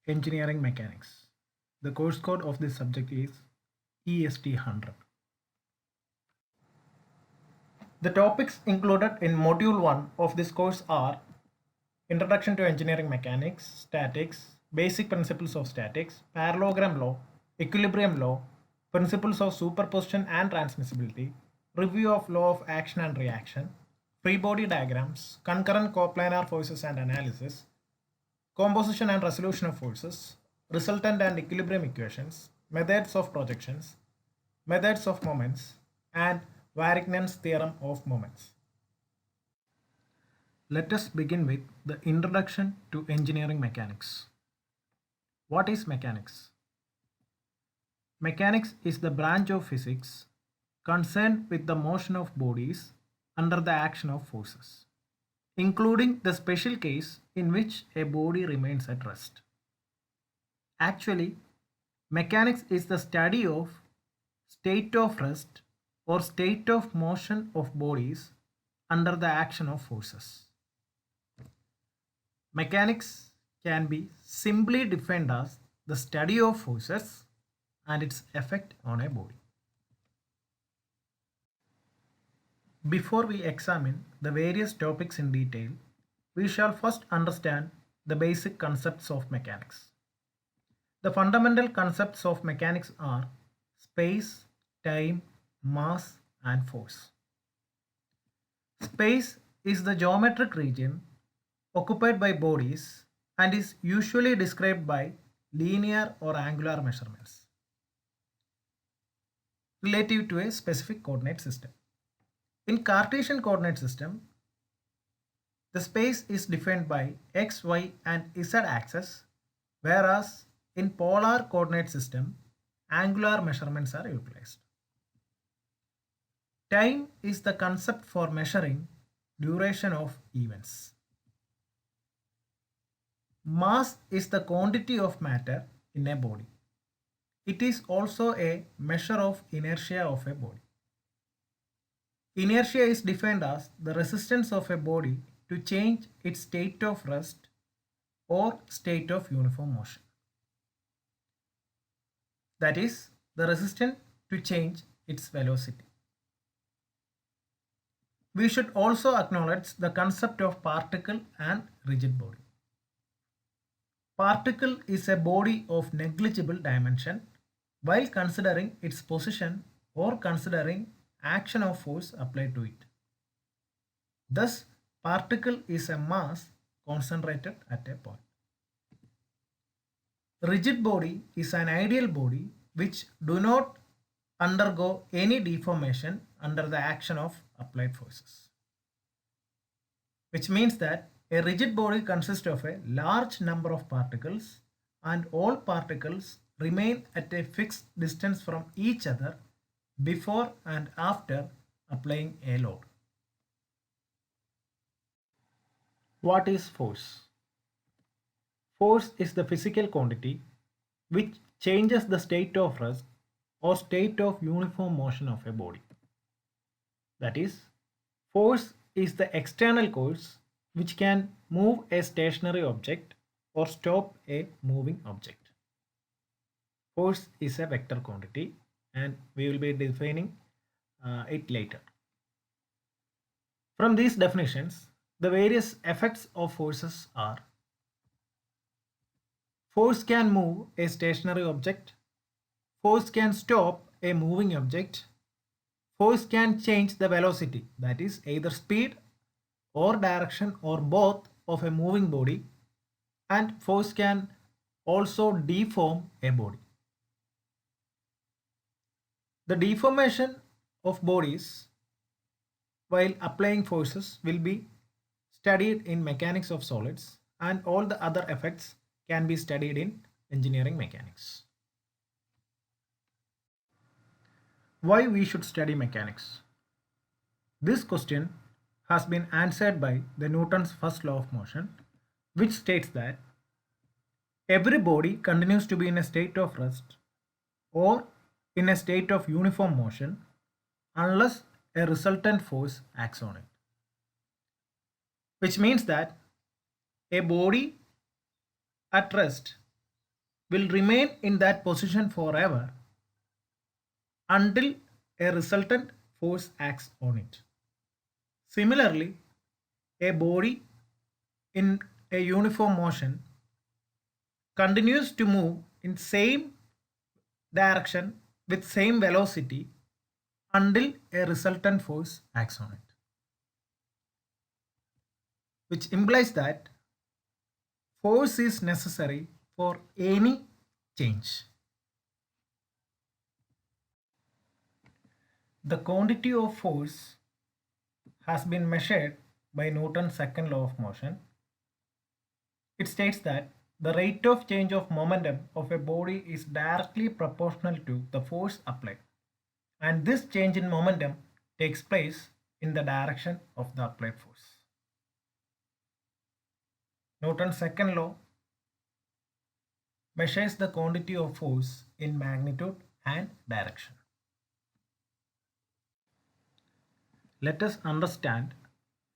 Engineering Mechanics. The course code of this subject is EST 100. The topics included in Module 1 of this course are Introduction to Engineering Mechanics, Statics, Basic Principles of Statics, Parallelogram Law, Equilibrium Law, Principles of Superposition and Transmissibility, Review of Law of Action and Reaction, Free Body Diagrams, Concurrent Coplanar Forces and Analysis, Composition and Resolution of Forces, Resultant and Equilibrium Equations, Methods of Projections, Methods of Moments, and Varignon's Theorem of Moments. Let us begin with the introduction to engineering mechanics. What is mechanics? Mechanics is the branch of physics concerned with the motion of bodies under the action of forces, including the special case in which a body remains at rest. Actually, mechanics is the study of state of rest or state of motion of bodies under the action of forces. Mechanics can be simply defined as the study of forces and its effect on a body. Before we examine the various topics in detail, we shall first understand the basic concepts of mechanics. The fundamental concepts of mechanics are space, time, mass, and force. Space is the geometric region occupied by bodies and is usually described by linear or angular measurements relative to a specific coordinate system. In Cartesian coordinate system, the space is defined by x, y, and z axes, whereas in polar coordinate system, angular measurements are utilized. Time is the concept for measuring duration of events. Mass is the quantity of matter in a body. It is also a measure of inertia of a body. Inertia is defined as the resistance of a body to change its state of rest or state of uniform motion. That is, the resistance to change its velocity. We should also acknowledge the concept of particle and rigid body. Particle is a body of negligible dimension while considering its position or considering action of force applied to it. Thus, particle is a mass concentrated at a point. Rigid body is an ideal body which do not undergo any deformation under the action of applied forces. Which means that a rigid body consists of a large number of particles and all particles remain at a fixed distance from each other before and after applying a load. What is force? Force is the physical quantity which changes the state of rest or state of uniform motion of a body. That is, force is the external force which can move a stationary object or stop a moving object. Force is a vector quantity and we will be defining it later. From these definitions, the various effects of forces are: force can move a stationary object, force can stop a moving object, force can change the velocity, that is either speed or direction or both of a moving body, and force can also deform a body. The deformation of bodies while applying forces will be studied in mechanics of solids, and all the other effects can be studied in engineering mechanics. Why we should study mechanics? This question has been answered by the Newton's first law of motion, which states that every body continues to be in a state of rest or in a state of uniform motion unless a resultant force acts on it. Which means that a body at rest will remain in that position forever until a resultant force acts on it. Similarly, a body in a uniform motion continues to move in same direction with same velocity until a resultant force acts on it, which implies that force is necessary for any change. The quantity of force has been measured by Newton's second law of motion. It states that the rate of change of momentum of a body is directly proportional to the force applied, and this change in momentum takes place in the direction of the applied force. Newton's second law measures the quantity of force in magnitude and direction. Let us understand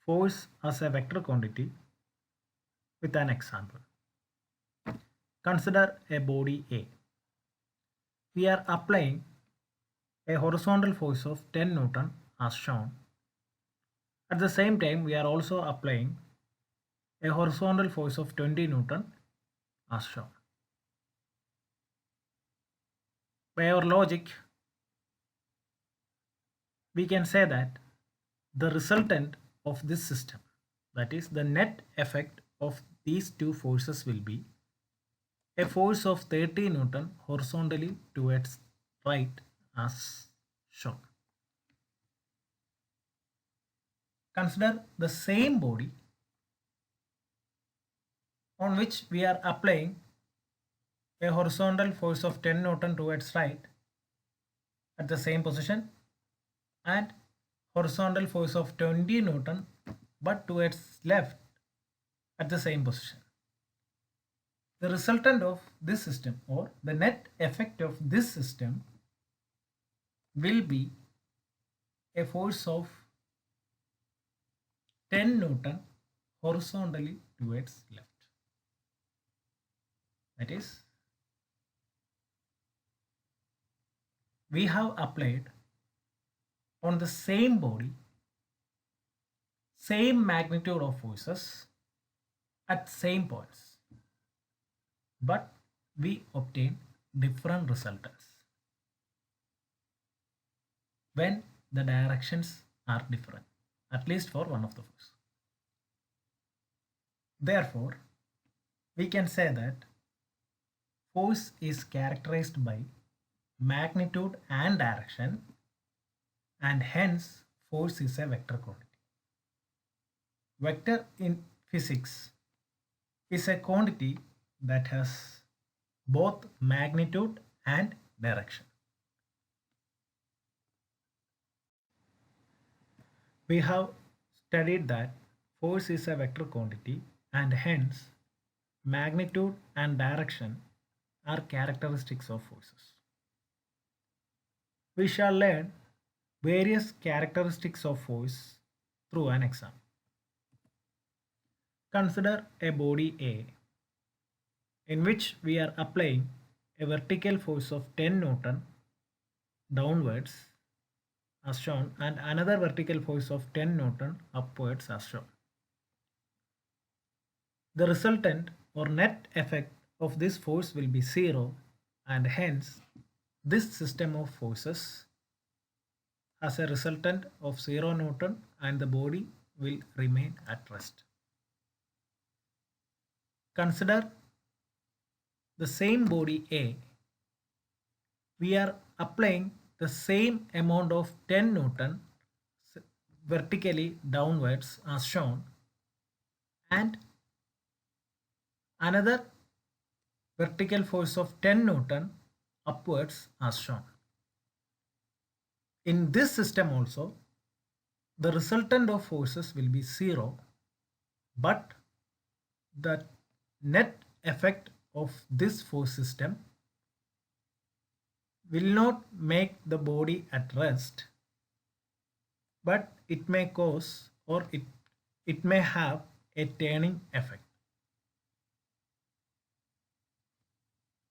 force as a vector quantity with an example. Consider a body A. We are applying a horizontal force of 10 Newton as shown. At the same time, we are also applying a horizontal force of 20 Newton as shown. By our logic, we can say that the resultant of this system, that is the net effect of these two forces, will be a force of 30 Newton horizontally towards right as shown. Consider the same body on which we are applying a horizontal force of 10 Newton towards right at the same position and horizontal force of 20 Newton but towards left at the same position. The resultant of this system, or the net effect of this system, will be a force of 10 Newton horizontally towards left. That is, we have applied on the same body same magnitude of forces at same points, but we obtain different resultants when the directions are different, at least for one of the forces. Therefore, we can say that force is characterized by magnitude and direction, and hence force is a vector quantity. Vector in physics is a quantity that has both magnitude and direction. We have studied that force is a vector quantity and hence magnitude and direction are characteristics of forces. We shall learn various characteristics of force through an example. Consider a body A in which we are applying a vertical force of 10 Newton downwards as shown and another vertical force of 10 Newton upwards as shown. The resultant or net effect of this force will be 0, and hence this system of forces has a resultant of 0 Newton and the body will remain at rest. Consider the same body A. We are applying the same amount of 10 Newton vertically downwards as shown and another vertical force of 10 Newton upwards as shown. In this system also, the resultant of forces will be 0, but the net effect of this force system will not make the body at rest, but it may cause or it may have a turning effect.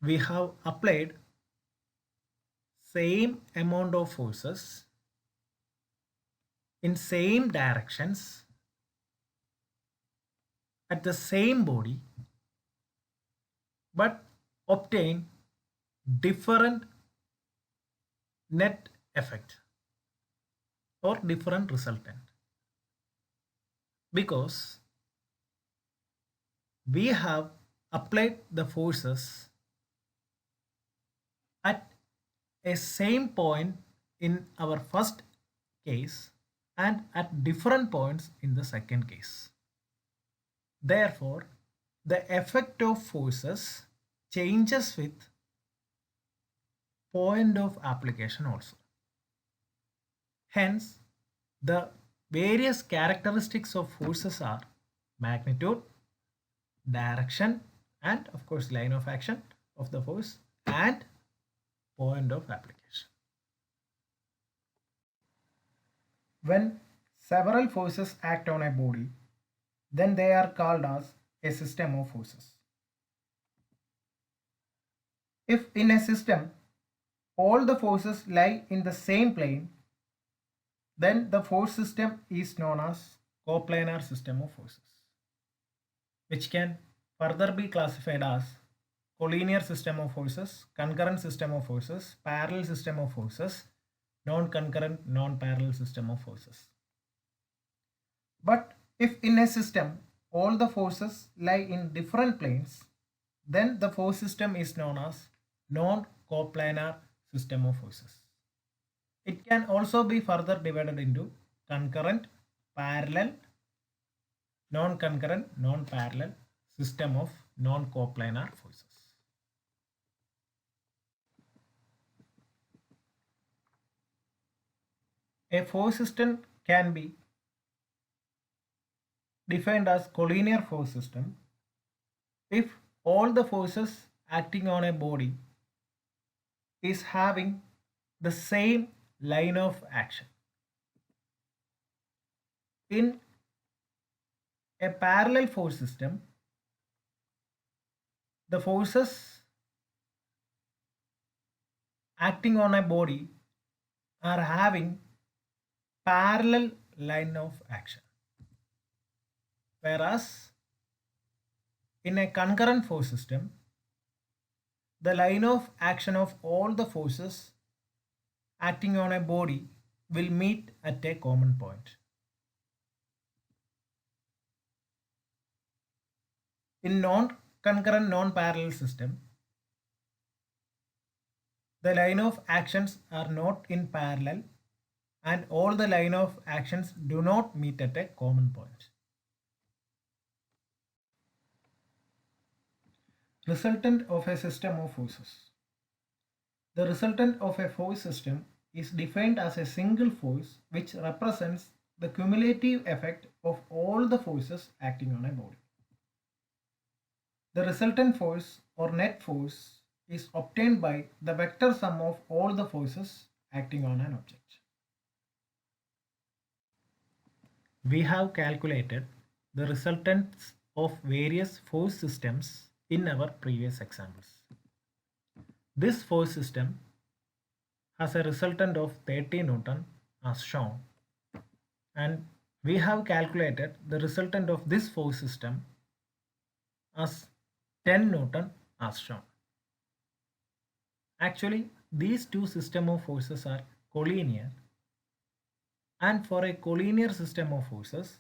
we have applied same amount of forces in same directions at the same body but obtain different net effect or different resultant, because we have applied the forces at a same point in our first case and at different points in the second case. Therefore, the effect of forces changes with point of application also. Hence, the various characteristics of forces are magnitude, direction, and of course line of action of the force and point of application. When several forces act on a body, then they are called as a system of forces. If in a system all the forces lie in the same plane, then the force system is known as coplanar system of forces, which can further be classified as collinear system of forces, concurrent system of forces, parallel system of forces, non-concurrent, non-parallel system of forces. But if in a system all the forces lie in different planes, then the force system is known as non-coplanar system of forces. It can also be further divided into concurrent, parallel, non-concurrent, non-parallel system of non-coplanar forces. A force system can be defined as collinear force system if all the forces acting on a body is having the same line of action. In a parallel force system, the forces acting on a body are having parallel line of action, whereas in a concurrent force system, the line of action of all the forces acting on a body will meet at a common point. In non-concurrent, non-parallel system, the line of actions are not in parallel and all the line of actions do not meet at a common point. Resultant of a system of forces. The resultant of a force system is defined as a single force which represents the cumulative effect of all the forces acting on a body. The resultant force or net force is obtained by the vector sum of all the forces acting on an object. We have calculated the resultants of various force systems in our previous examples. This force system has a resultant of 30 Newton as shown, and we have calculated the resultant of this force system as 10 Newton as shown. Actually, these two systems of forces are collinear, and for a collinear system of forces,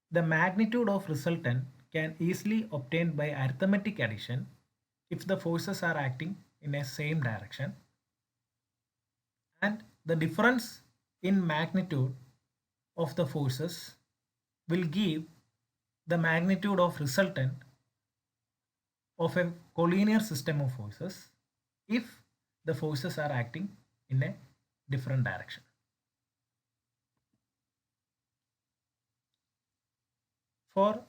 the magnitude of resultant can easily obtained by arithmetic addition if the forces are acting in a same direction, and the difference in magnitude of the forces will give the magnitude of resultant of a collinear system of forces if the forces are acting in a different direction. For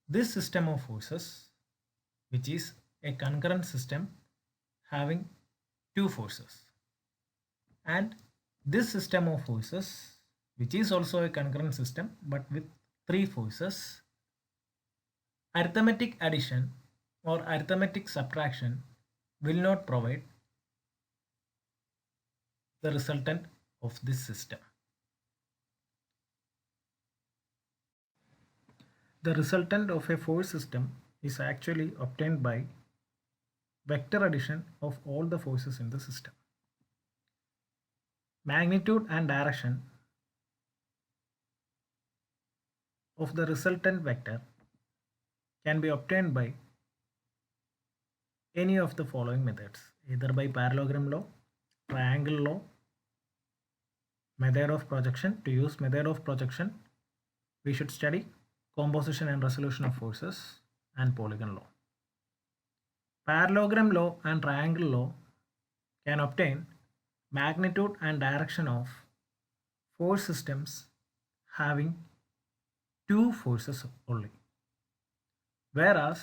this system of forces, which is a concurrent system having two forces, and this system of forces, which is also a concurrent system but with three forces, arithmetic addition or arithmetic subtraction will not provide the resultant of this system. The resultant of a force system is actually obtained by vector addition of all the forces in the system. Magnitude and direction of the resultant vector can be obtained by any of the following methods, either by parallelogram law, triangle law, method of projection. To use method of projection, we should study composition and resolution of forces and polygon law. Parallelogram law and triangle law can obtain magnitude and direction of force systems having two forces only, whereas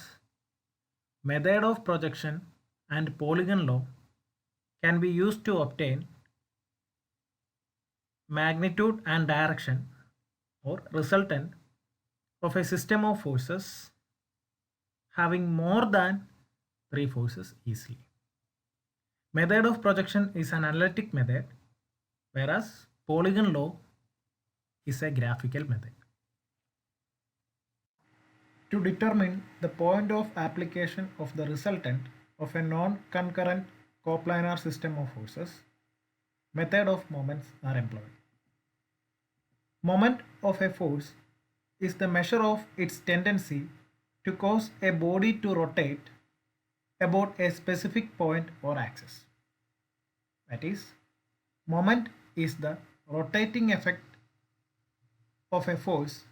method of projection and polygon law can be used to obtain magnitude and direction or resultant of a system of forces having more than three forces easily. Method of projection is an analytic method, whereas polygon law is a graphical method. To determine the point of application of the resultant of a non-concurrent coplanar system of forces, method of moments are employed. Moment of a force is the measure of its tendency to cause a body to rotate about a specific point or axis. That is, moment is the rotating effect of a force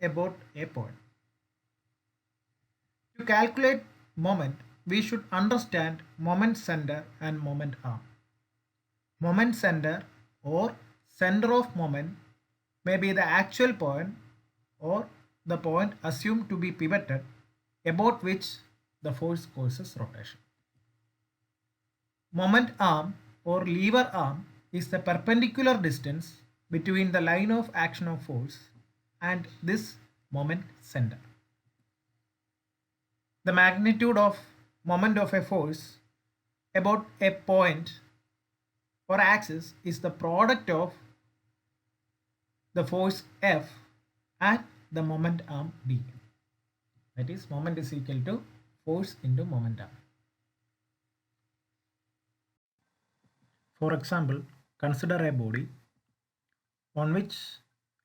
about a point. To calculate moment, we should understand moment center and moment arm. Moment center or center of moment may be the actual point or the point assumed to be pivoted about which the force causes rotation. Moment arm or lever arm is the perpendicular distance between the line of action of force and this moment center. The magnitude of moment of a force about a point or axis is the product of the force F and the moment arm B. That is, moment is equal to force into moment arm. For example, consider a body on which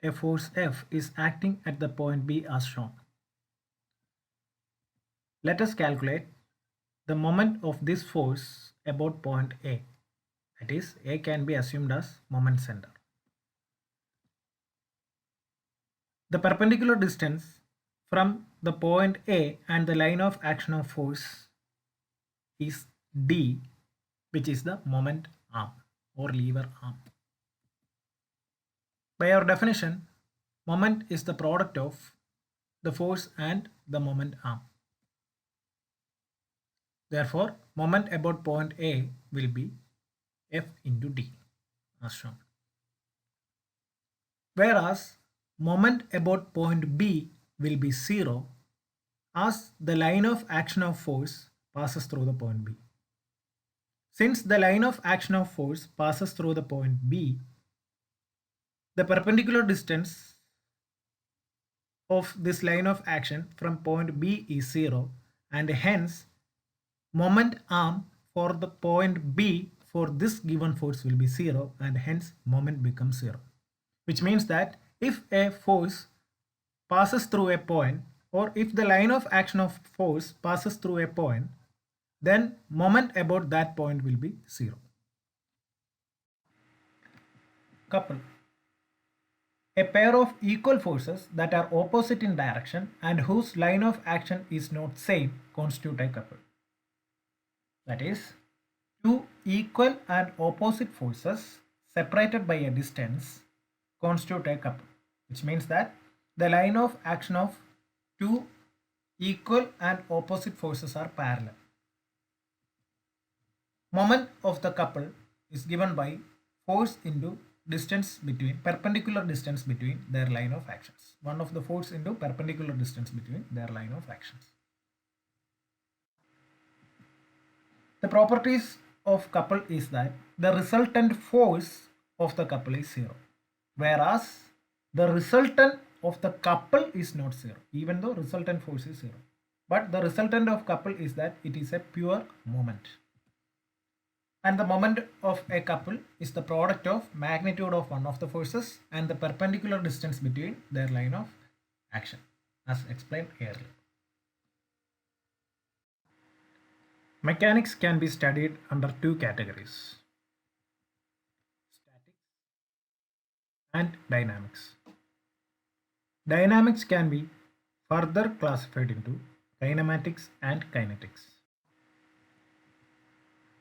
a force F is acting at the point B as shown. Let us calculate the moment of this force about point A. That is, A can be assumed as moment center. The perpendicular distance from the point A and the line of action of force is D, which is the moment arm or lever arm. By our definition, moment is the product of the force and the moment arm. Therefore, moment about point A will be F into D as shown. Whereas moment about point B will be 0 as the line of action of force passes through the point B. Since the line of action of force passes through the point B, the perpendicular distance of this line of action from point B is 0 and hence moment arm for the point B for this given force will be 0 and hence moment becomes 0. Which means that if a force passes through a point or if the line of action of force passes through a point, then moment about that point will be 0. Couple. A pair of equal forces that are opposite in direction and whose line of action is not same constitute a couple. That is, two equal and opposite forces separated by a distance constitute a couple, which means that the line of action of two equal and opposite forces are parallel. Moment of the couple is given by force into distance between perpendicular distance between their line of actions. One of the force into perpendicular distance between their line of actions. The properties of couple is that the resultant force of the couple is zero, whereas the resultant of the couple is not zero, even though resultant force is zero. But the resultant of couple is that it is a pure moment. And the moment of a couple is the product of magnitude of one of the forces and the perpendicular distance between their line of action, as explained earlier. Mechanics can be studied under two categories: statics and dynamics. Dynamics can be further classified into kinematics and kinetics.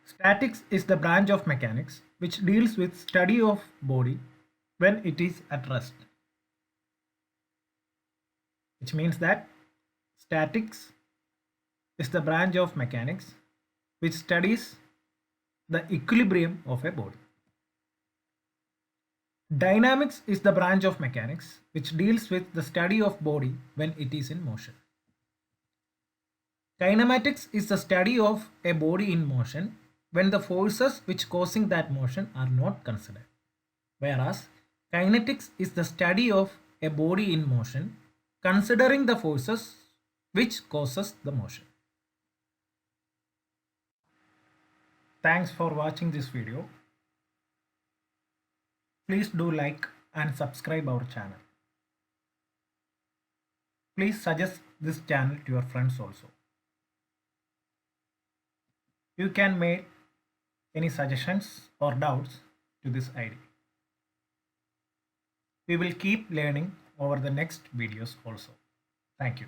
Statics is the branch of mechanics which deals with study of body when it is at rest. Which means that statics is the branch of mechanics which studies the equilibrium of a body. Dynamics is the branch of mechanics which deals with the study of body when it is in motion. Kinematics is the study of a body in motion when the forces which causing that motion are not considered. Whereas kinetics is the study of a body in motion considering the forces which causes the motion. Thanks for watching this video. Please do like and subscribe our channel. Please suggest this channel to your friends also. You can make any suggestions or doubts to this ID. We will keep learning over the next videos also. Thank you.